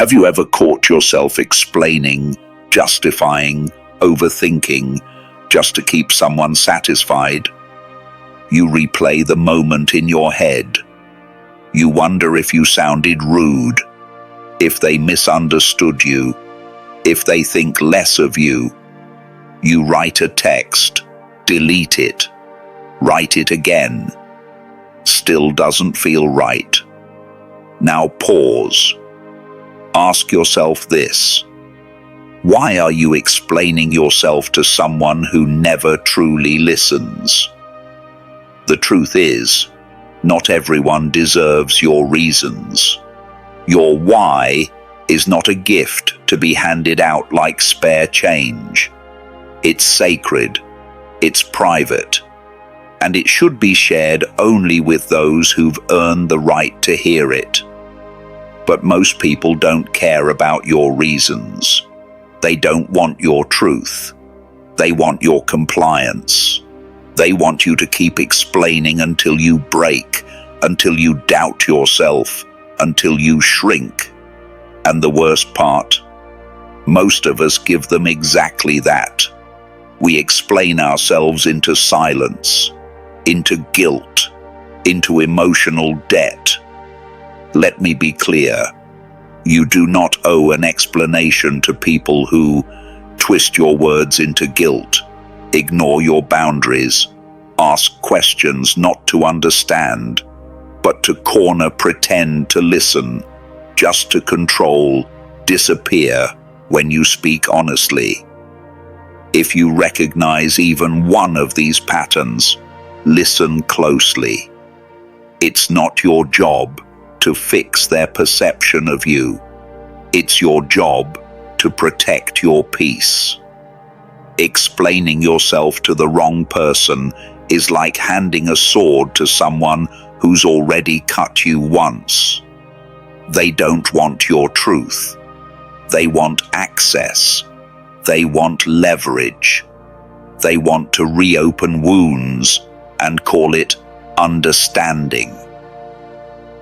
Have you ever caught yourself explaining, justifying, overthinking, just to keep someone satisfied? You replay the moment in your head. You wonder if you sounded rude, if they misunderstood you, if they think less of you. You write a text, delete it, write it again. Still doesn't feel right. Now pause. Ask yourself this: why are you explaining yourself to someone who never truly listens? The truth is, not everyone deserves your reasons. Your why is not a gift to be handed out like spare change. It's sacred, it's private, and it should be shared only with those who've earned the right to hear it. But most people don't care about your reasons. They don't want your truth. They want your compliance. They want you to keep explaining until you break, until you doubt yourself, until you shrink. And the worst part, most of us give them exactly that. We explain ourselves into silence, into guilt, into emotional debt. Let me be clear. You do not owe an explanation to people who twist your words into guilt, ignore your boundaries, ask questions not to understand, but to corner, pretend to listen, just to control, disappear when you speak honestly. If you recognize even one of these patterns, listen closely. It's not your job to fix their perception of you. It's your job to protect your peace. Explaining yourself to the wrong person is like handing a sword to someone who's already cut you once. They don't want your truth. They want access. They want leverage. They want to reopen wounds and call it understanding.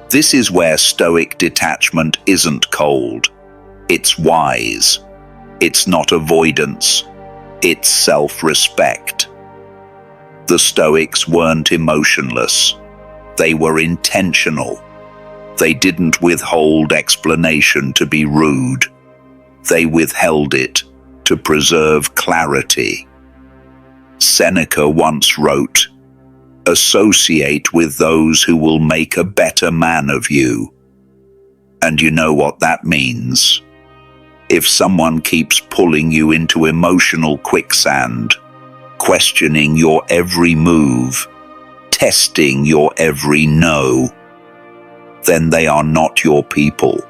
This is where Stoic detachment isn't cold. It's wise. It's not avoidance. It's self-respect. The Stoics weren't emotionless. They were intentional. They didn't withhold explanation to be rude. They withheld it to preserve clarity. Seneca once wrote, "Associate with those who will make a better man of you." And you know what that means. If someone keeps pulling you into emotional quicksand, questioning your every move, testing your every no, then they are not your people.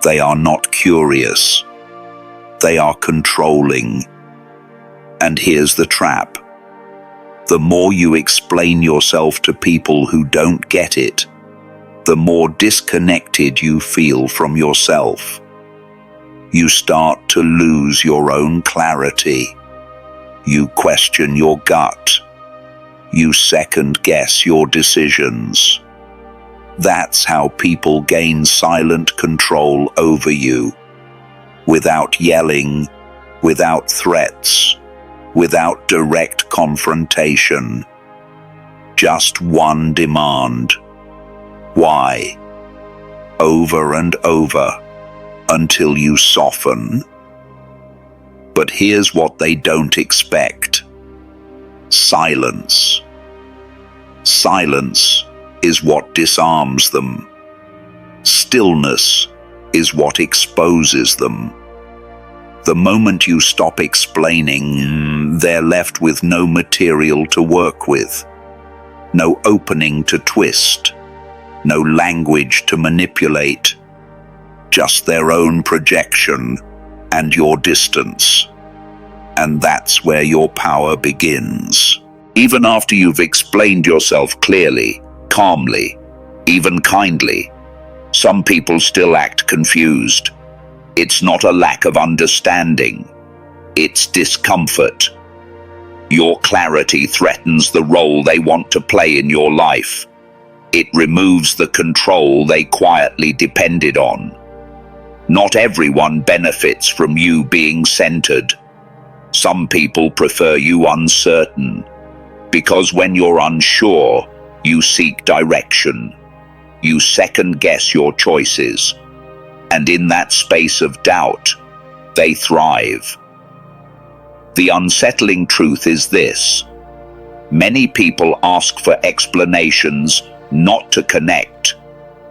They are not curious. They are controlling. And here's the trap. The more you explain yourself to people who don't get it, the more disconnected you feel from yourself. You start to lose your own clarity. You question your gut. You second-guess your decisions. That's how people gain silent control over you. Without yelling, without threats, without direct confrontation. Just one demand. Why? Over and over, until you soften. But here's what they don't expect. Silence. Silence is what disarms them. Stillness is what exposes them. The moment you stop explaining, they're left with no material to work with, no opening to twist, no language to manipulate, just their own projection and your distance. And that's where your power begins. Even after you've explained yourself clearly, calmly, even kindly, some people still act confused. It's not a lack of understanding. It's discomfort. Your clarity threatens the role they want to play in your life. It removes the control they quietly depended on. Not everyone benefits from you being centered. Some people prefer you uncertain, because when you're unsure, you seek direction. You second-guess your choices, and in that space of doubt, they thrive. The unsettling truth is this: many people ask for explanations not to connect,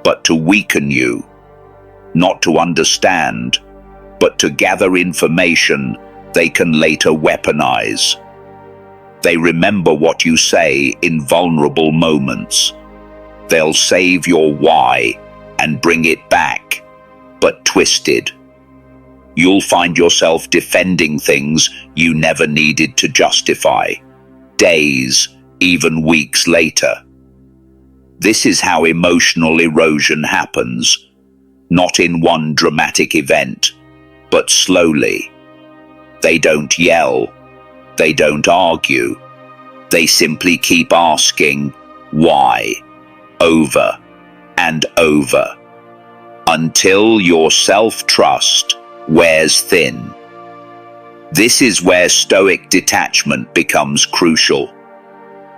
but to weaken you, not to understand, but to gather information they can later weaponize. They remember what you say in vulnerable moments. They'll save your why and bring it back, but twisted. You'll find yourself defending things you never needed to justify, days, even weeks later. This is how emotional erosion happens, not in one dramatic event, but slowly. They don't yell, they don't argue, they simply keep asking why, over and over, until your self-trust wears thin. This is where Stoic detachment becomes crucial.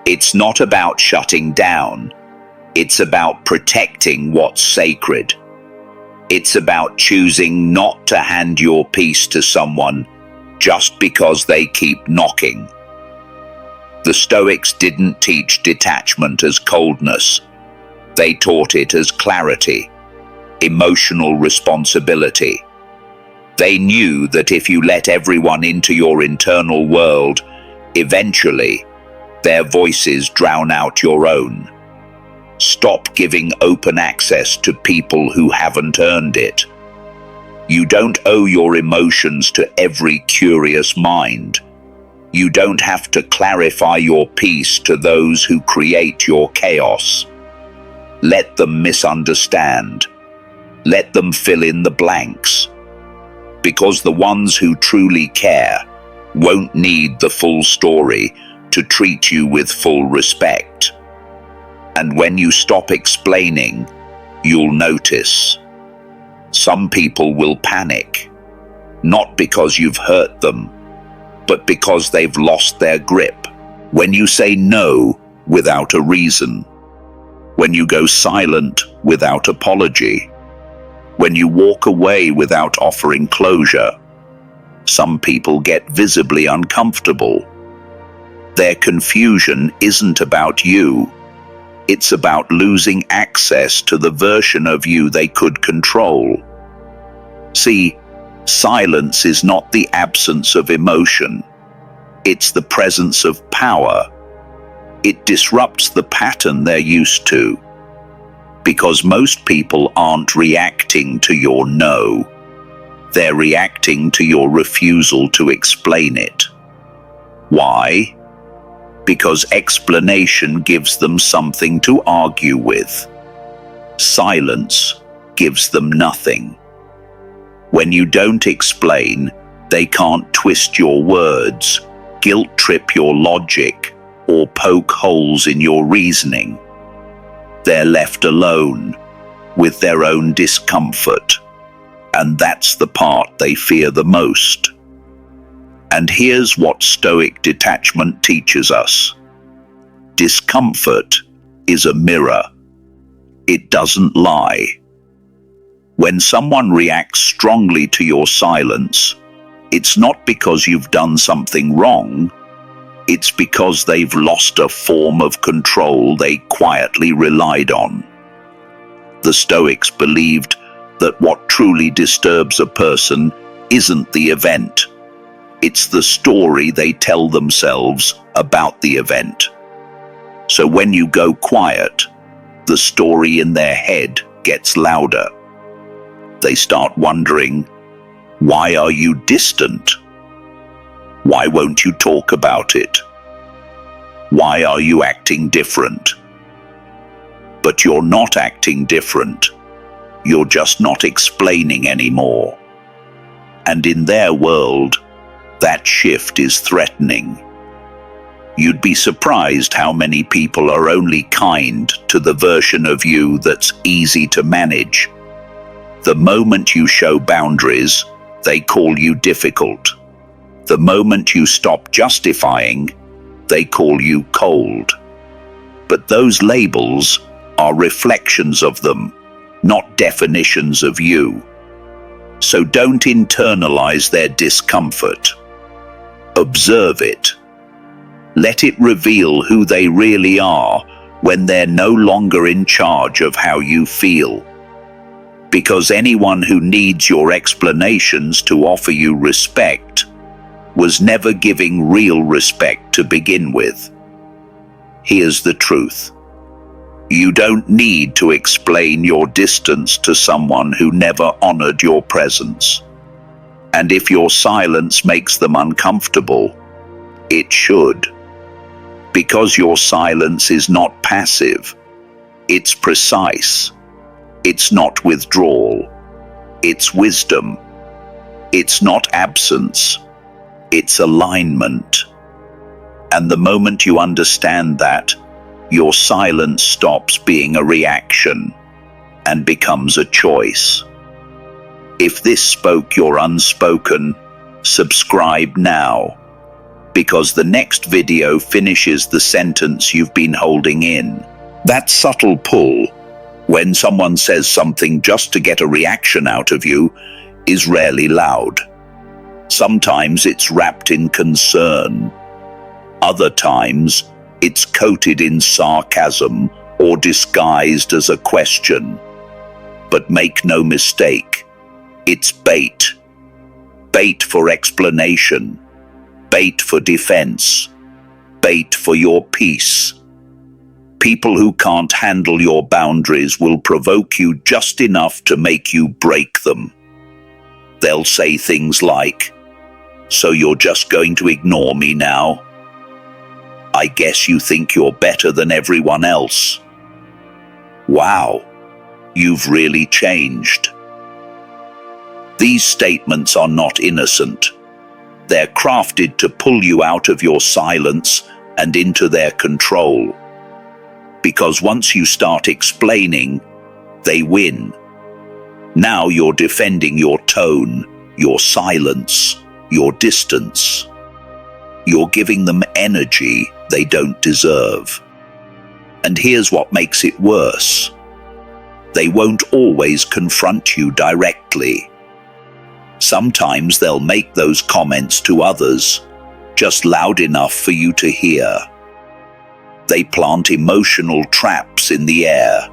It's not about shutting down, it's about protecting what's sacred. It's about choosing not to hand your peace to someone just because they keep knocking. The Stoics didn't teach detachment as coldness. They taught it as clarity, emotional responsibility. They knew that if you let everyone into your internal world, eventually, their voices drown out your own. Stop giving open access to people who haven't earned it. You don't owe your emotions to every curious mind. You don't have to clarify your peace to those who create your chaos. Let them misunderstand. Let them fill in the blanks. Because the ones who truly care won't need the full story to treat you with full respect. And when you stop explaining, you'll notice. Some people will panic, not because you've hurt them, but because they've lost their grip. When you say no without a reason, when you go silent without apology, when you walk away without offering closure, some people get visibly uncomfortable. Their confusion isn't about you. It's about losing access to the version of you they could control. See, silence is not the absence of emotion. It's the presence of power. It disrupts the pattern they're used to. Because most people aren't reacting to your no. They're reacting to your refusal to explain it. Why? Because explanation gives them something to argue with. Silence gives them nothing. When you don't explain, they can't twist your words, guilt-trip your logic, or poke holes in your reasoning. They're left alone, with their own discomfort, and that's the part they fear the most. And here's what Stoic detachment teaches us. Discomfort is a mirror. It doesn't lie. When someone reacts strongly to your silence, it's not because you've done something wrong. It's because they've lost a form of control they quietly relied on. The Stoics believed that what truly disturbs a person isn't the event. It's the story they tell themselves about the event. So when you go quiet, the story in their head gets louder. They start wondering, why are you distant? Why won't you talk about it? Why are you acting different? But you're not acting different. You're just not explaining anymore. And in their world, that shift is threatening. You'd be surprised how many people are only kind to the version of you that's easy to manage. The moment you show boundaries, they call you difficult. The moment you stop justifying, they call you cold. But those labels are reflections of them, not definitions of you. So don't internalize their discomfort. Observe it. Let it reveal who they really are when they're no longer in charge of how you feel. Because anyone who needs your explanations to offer you respect was never giving real respect to begin with. Here's the truth. You don't need to explain your distance to someone who never honored your presence. And if your silence makes them uncomfortable, it should. Because your silence is not passive. It's precise. It's not withdrawal. It's wisdom. It's not absence. It's alignment. And the moment you understand that, your silence stops being a reaction and becomes a choice. If this spoke your unspoken, subscribe now, because the next video finishes the sentence you've been holding in. That subtle pull, when someone says something just to get a reaction out of you, is rarely loud. Sometimes it's wrapped in concern. Other times, it's coated in sarcasm or disguised as a question. But make no mistake, it's bait. Bait for explanation. Bait for defense. Bait for your peace. People who can't handle your boundaries will provoke you just enough to make you break them. They'll say things like, "So you're just going to ignore me now? I guess you think you're better than everyone else. Wow, you've really changed." These statements are not innocent. They're crafted to pull you out of your silence and into their control. Because once you start explaining, they win. Now you're defending your tone, your silence, your distance. You're giving them energy they don't deserve. And here's what makes it worse. They won't always confront you directly. Sometimes they'll make those comments to others, just loud enough for you to hear. They plant emotional traps in the air,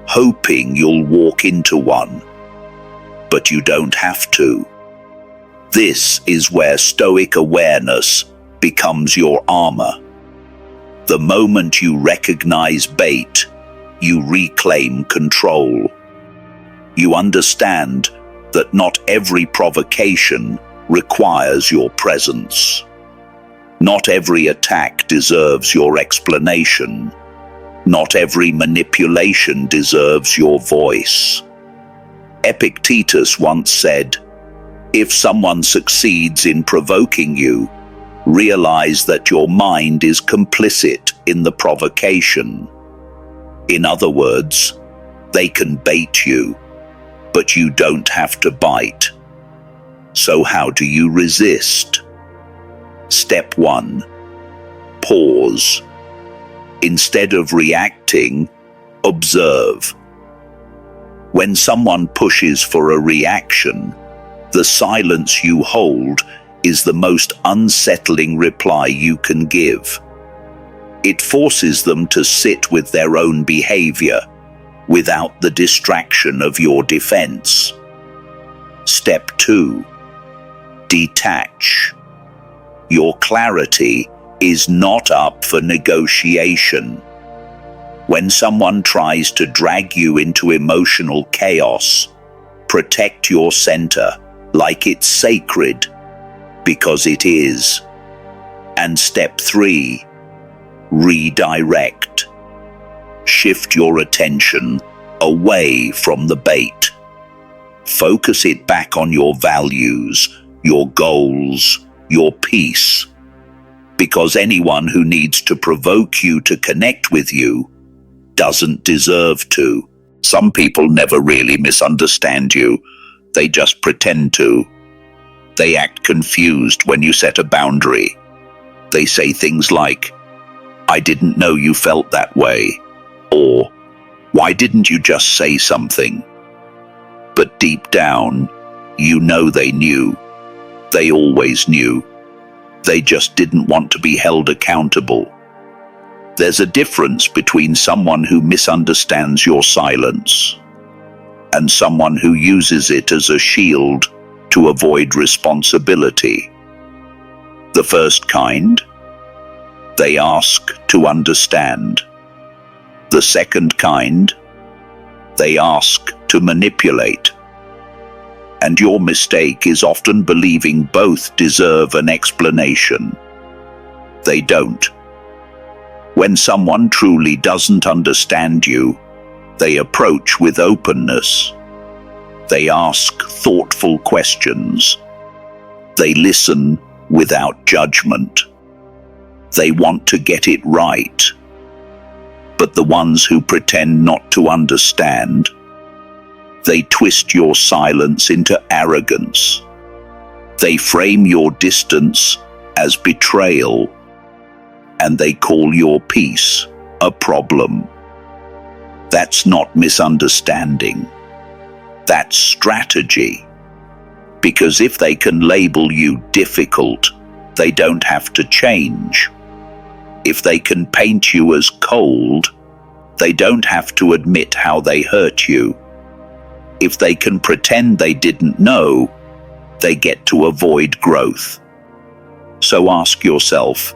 hoping you'll walk into one. But you don't have to. This is where Stoic awareness becomes your armor. The moment you recognize bait, you reclaim control. You understand that not every provocation requires your presence. Not every attack deserves your explanation. Not every manipulation deserves your voice. Epictetus once said, "If someone succeeds in provoking you, realize that your mind is complicit in the provocation." In other words, they can bait you, but you don't have to bite. So how do you resist? Step 1. Pause. Instead of reacting, observe. When someone pushes for a reaction, the silence you hold is the most unsettling reply you can give. It forces them to sit with their own behavior without the distraction of your defense. Step 2. Detach. Your clarity is not up for negotiation. When someone tries to drag you into emotional chaos, protect your center like it's sacred, because it is. And step 3. Redirect. Shift your attention away from the bait. Focus it back on your values, your goals, your peace. Because anyone who needs to provoke you to connect with you doesn't deserve to. Some people never really misunderstand you. They just pretend to. They act confused when you set a boundary. They say things like, "I didn't know you felt that way," or "Why didn't you just say something?" But deep down, you know they knew. They always knew. They just didn't want to be held accountable. There's a difference between someone who misunderstands your silence and someone who uses it as a shield to avoid responsibility. The first kind, they ask to understand. The second kind, they ask to manipulate. And your mistake is often believing both deserve an explanation. They don't. When someone truly doesn't understand you, they approach with openness. They ask thoughtful questions. They listen without judgment. They want to get it right. But the ones who pretend not to understand, they twist your silence into arrogance. They frame your distance as betrayal, and they call your peace a problem. That's not misunderstanding. That's strategy. Because if they can label you difficult, they don't have to change. If they can paint you as cold, they don't have to admit how they hurt you. If they can pretend they didn't know, they get to avoid growth. So ask yourself,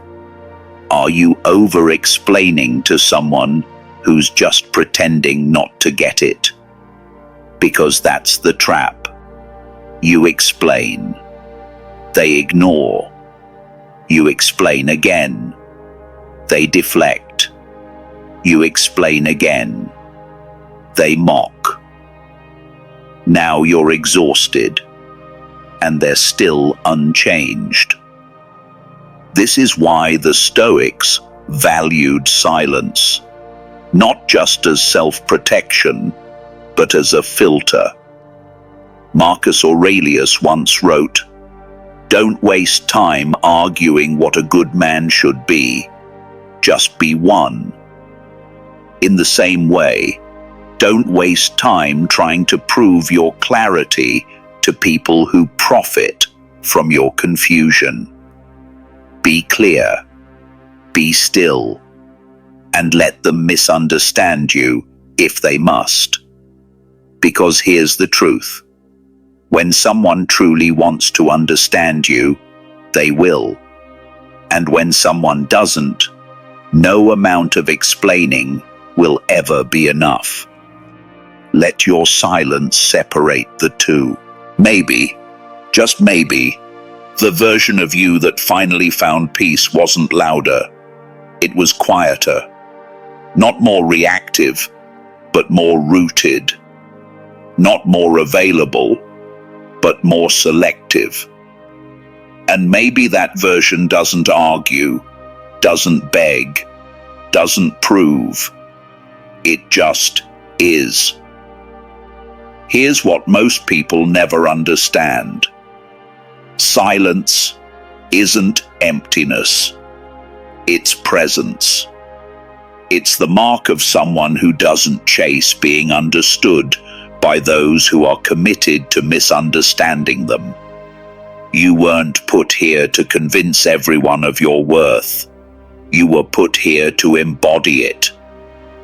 are you over-explaining to someone who's just pretending not to get it? Because that's the trap. You explain. They ignore. You explain again. They deflect. You explain again. They mock. Now you're exhausted, and they're still unchanged. This is why the Stoics valued silence, not just as self-protection, but as a filter. Marcus Aurelius once wrote, "Don't waste time arguing what a good man should be. Just be one." In the same way, don't waste time trying to prove your clarity to people who profit from your confusion. Be clear, be still, and let them misunderstand you if they must. Because here's the truth. When someone truly wants to understand you, they will. And when someone doesn't, no amount of explaining will ever be enough. Let your silence separate the two. Maybe, just maybe, the version of you that finally found peace wasn't louder. It was quieter. Not more reactive, but more rooted. Not more available, but more selective. And maybe that version doesn't argue, doesn't beg, doesn't prove. It just is. Here's what most people never understand. Silence isn't emptiness. It's presence. It's the mark of someone who doesn't chase being understood by those who are committed to misunderstanding them. You weren't put here to convince everyone of your worth. You were put here to embody it.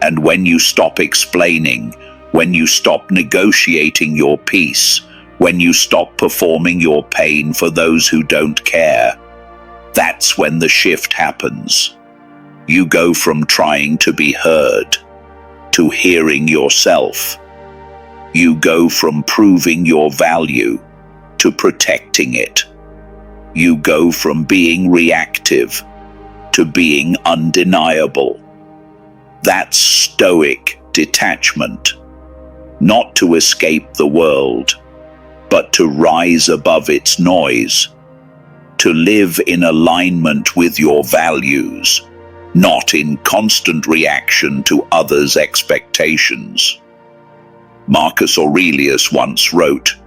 And when you stop explaining, when you stop negotiating your peace, when you stop performing your pain for those who don't care, that's when the shift happens. You go from trying to be heard to hearing yourself. You go from proving your value to protecting it. You go from being reactive to being undeniable. That's Stoic detachment. Not to escape the world, but to rise above its noise. To live in alignment with your values, not in constant reaction to others' expectations. Marcus Aurelius once wrote,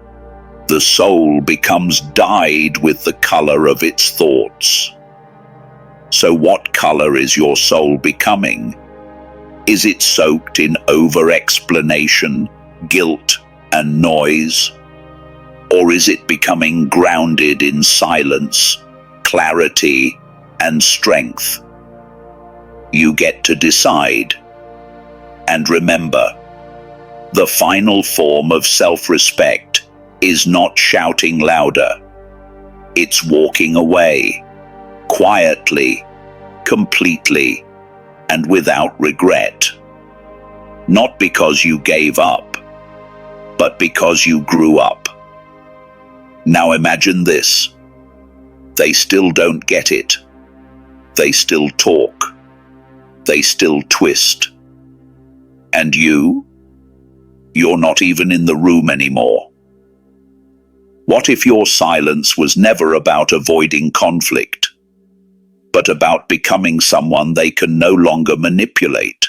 "The soul becomes dyed with the color of its thoughts." So what color is your soul becoming? Is it soaked in over-explanation, guilt, and noise? Or is it becoming grounded in silence, clarity, and strength? You get to decide. And remember, the final form of self-respect is not shouting louder. It's walking away, quietly, completely, and without regret. Not because you gave up, but because you grew up. Now imagine this. They still don't get it. They still talk. They still twist. And you're not even in the room anymore. What if your silence was never about avoiding conflict, but about becoming someone they can no longer manipulate?